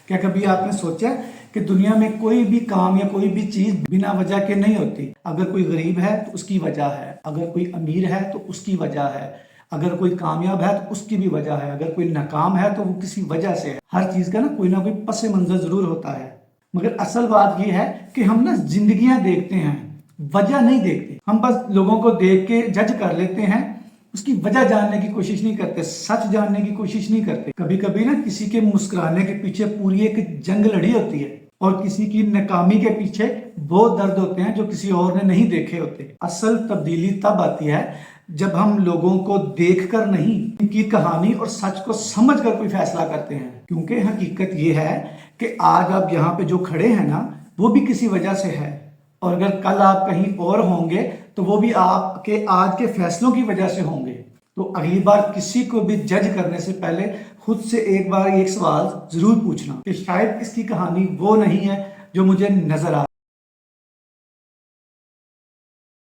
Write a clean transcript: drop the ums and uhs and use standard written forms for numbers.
क्या कभी आपने सोचा कि दुनिया में कोई भी काम या कोई भी चीज बिना वजह के नहीं होती। अगर कोई गरीब है तो उसकी वजह है, अगर कोई अमीर है तो उसकी वजह है, अगर कोई कामयाब है तो उसकी भी वजह है, अगर कोई नाकाम है तो वो किसी वजह से है। हर चीज का ना कोई पस मंजर जरूर होता है। मगर असल बात ये है कि हम ना जिंदगियां देखते हैं, वजह नहीं देखते। हम बस लोगों को देख के जज कर लेते हैं, उसकी वजह जानने की कोशिश नहीं करते, सच जानने की कोशिश नहीं करते। कभी कभी ना किसी के मुस्कुराने के पीछे पूरी एक जंग लड़ी होती है और किसी की नाकामी के पीछे वो दर्द होते हैं जो किसी और ने नहीं देखे होते। असल तब्दीली तब आती है जब हम लोगों को देखकर नहीं, उनकी कहानी और सच को समझकर कोई फैसला करते हैं। क्योंकि हकीकत ये है कि आज आप यहाँ पे जो खड़े हैं ना, वो भी किसी वजह से है, और अगर कल आप कहीं और होंगे तो वो भी आपके आज के फैसलों की वजह से होंगे। तो अगली बार किसी को भी जज करने से पहले खुद से एक बार एक सवाल जरूर पूछना कि शायद इसकी कहानी वो नहीं है जो मुझे नजर आ